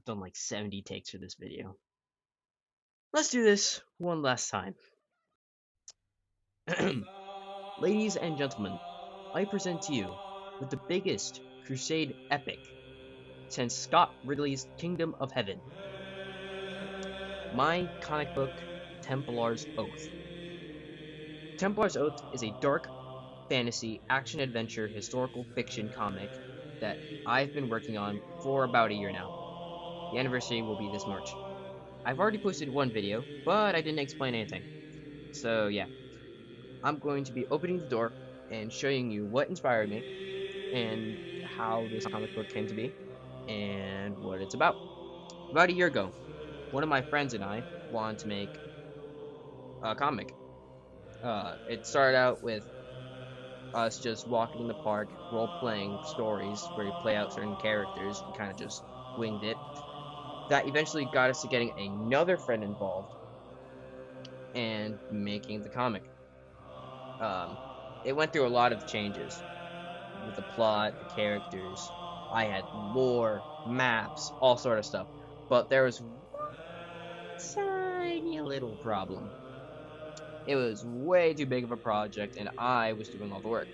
I've done like 70 takes for this video. Let's do this one last time. Ladies and gentlemen, I present to you with the biggest Crusade epic since Scott Ridley's Kingdom of Heaven. My comic book, Templar's Oath. Templar's Oath is a dark fantasy action-adventure historical fiction comic that I've been working on for about a year now. The anniversary will be this March. I've already posted one video, but I didn't explain anything. So yeah, I'm going to be opening the door and showing you what inspired me and how this comic book came to be and what it's about. About a year ago, one of my friends and I wanted to make a comic. It started out with us just walking in the park, role-playing stories where we play out certain characters and kind of just winged it. That eventually got us to getting another friend involved and making the comic. Um, it went through a lot of changes with the plot, the characters. I had lore, maps, all sort of stuff. But there was one tiny little problem. It was way too big of a project, and I was doing all the work.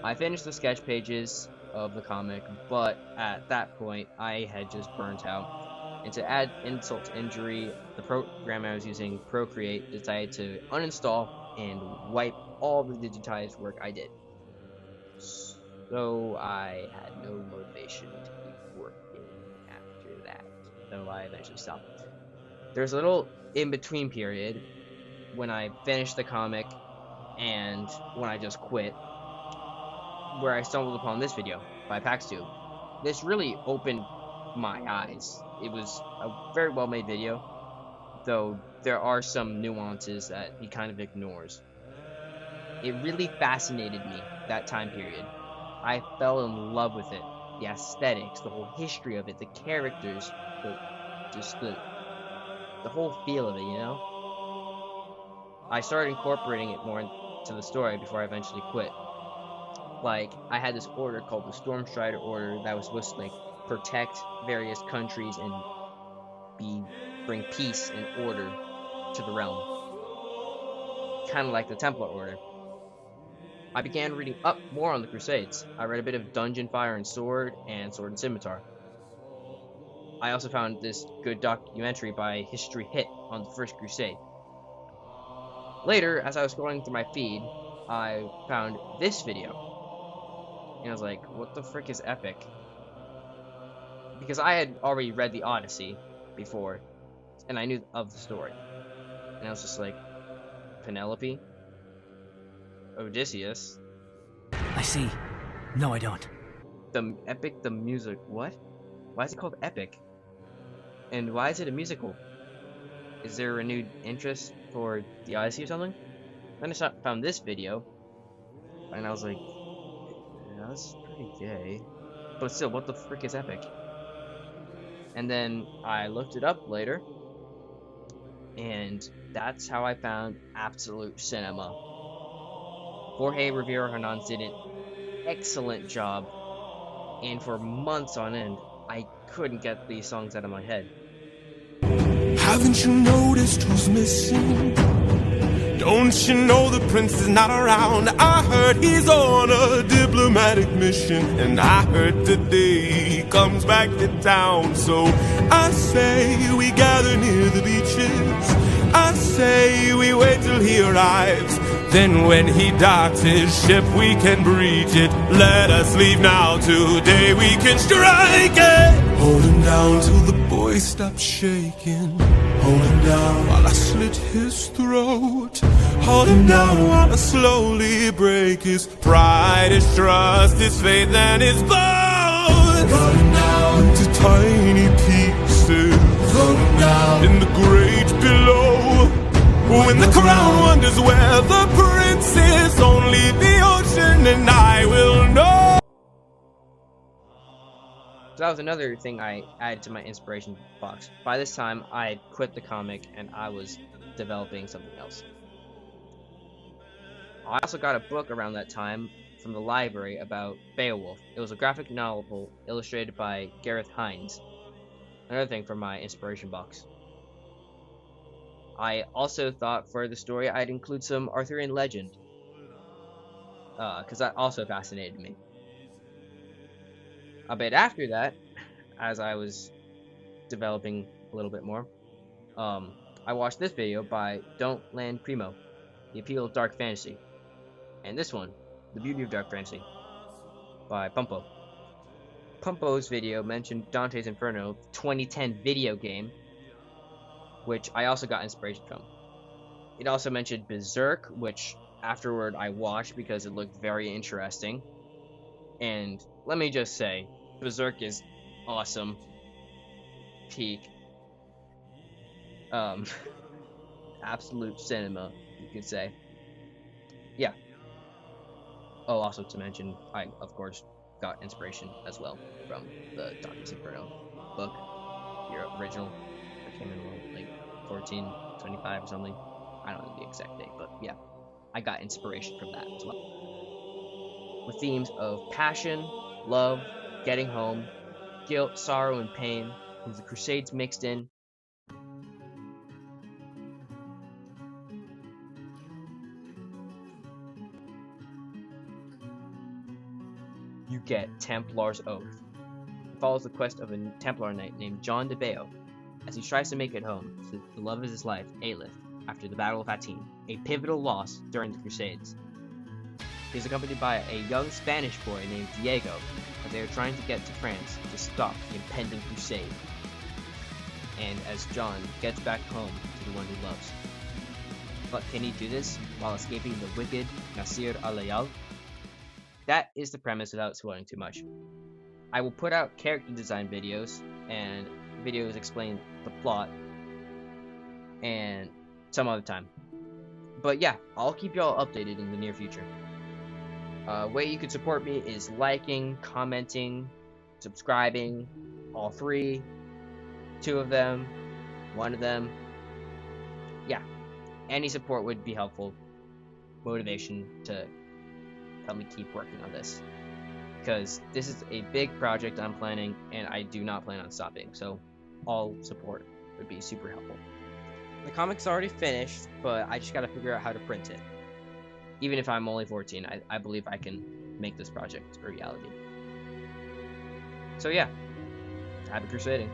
I finished the sketch pages of the comic, but at that point, I had just burnt out. And to add insult to injury, the program I was using, Procreate, decided to uninstall and wipe all the digitized work I did. So I had no motivation to keep working after that. So I eventually stopped. There's a little in-between period when I finished the comic and when I just quit, where I stumbled upon this video by PaxTube. This really opened my eyes. It was a very well made video, though there are some nuances that he kind of ignores. It really fascinated me, that time period. I fell in love with it. The aesthetics, the whole history of it, the characters, just the whole feel of it, you know? I started incorporating it more into the story before I eventually quit. Like, I had this order called the Stormstrider Order that was supposed to, like, protect various countries and bring peace and order to the realm. Kind of like the Templar Order. I began reading up more on the Crusades. I read a bit of Dungeon Fire and Sword and Scimitar. I also found this good documentary by History Hit on the First Crusade. Later, as I was scrolling through my feed, I found this video. And I was like, what the frick is epic? Because I had already read the Odyssey before, and I knew of the story. And I was just like, Penelope? Odysseus? I see. No, I don't. The epic, the music, what? Why is it called epic? And why is it a musical? Is there a renewed interest for the Odyssey or something? Then I found this video, and I was like, yeah, that's pretty gay. But still, what the frick is epic? And then I looked it up later, and that's how I found Absolute Cinema. Jorge Rivera Hernandez did an excellent job, and for months on end, I couldn't get these songs out of my head. Haven't you noticed who's missing? Don't you know the prince is not around? I heard he's on a diplomatic mission, and I heard today he comes back to town. So I say we gather near the beaches, I say we wait till he arrives. Then when he docks his ship we can breach it. Let us leave now, today we can strike it. Hold him down till the boy stops shaking. Hold him down while I slit his throat. Hold him down while I slowly break his pride, his trust, his faith, and his bones. Cut him down into tiny pieces. Cut him down in the great below. When the crown wonders where the prince is, only the ocean and I will know. So that was another thing I added to my inspiration box. By this time, I had quit the comic and I was developing something else. I also got a book around that time from the library about Beowulf. It was a graphic novel illustrated by Gareth Hines. Another thing from my inspiration box. I also thought for the story I'd include some Arthurian legend, because that also fascinated me. A bit after that, as I was developing a little bit more, um, I watched this video by Don't Land Primo, The Appeal of Dark Fantasy, and this one, The Beauty of Dark Fantasy, by Pumpo. Pumpo's video mentioned Dante's Inferno 2010 video game, which I also got inspiration from. It also mentioned Berserk, which afterward I watched because it looked very interesting. And let me just say, Berserk is awesome. Peak. Um, absolute cinema, you could say. Yeah. Oh, also to mention, I, of course, got inspiration as well from the Dante's Inferno book, your original, that came in like 1425 or something. I don't know the exact date, but yeah, I got inspiration from that as well. With themes of passion, love, getting home, guilt, sorrow, and pain, with the Crusades mixed in. You get Templar's Oath. It follows the quest of a Templar knight named John de Bao as he tries to make it home to the love of his life, Aelith, after the Battle of Hattin, a pivotal loss during the Crusades. He is accompanied by a young Spanish boy named Diego, as they are trying to get to France to stop the impending crusade. And as John gets back home to the one he loves. But can he do this while escaping the wicked Nasir al-Layal? That is the premise without spoiling too much. I will put out character design videos and videos explain the plot and some other time. But yeah, I'll keep y'all updated in the near future. Way you can support me is liking, commenting, subscribing, all three, 2 of them, 1 of them. Yeah, any support would be helpful. Motivation to help me keep working on this. Because this is a big project I'm planning, and I do not plan on stopping, so all support would be super helpful. The comic's already finished, but I just gotta figure out how to print it. Even if I'm only 14, I believe I can make this project a reality. So yeah, happy crusading.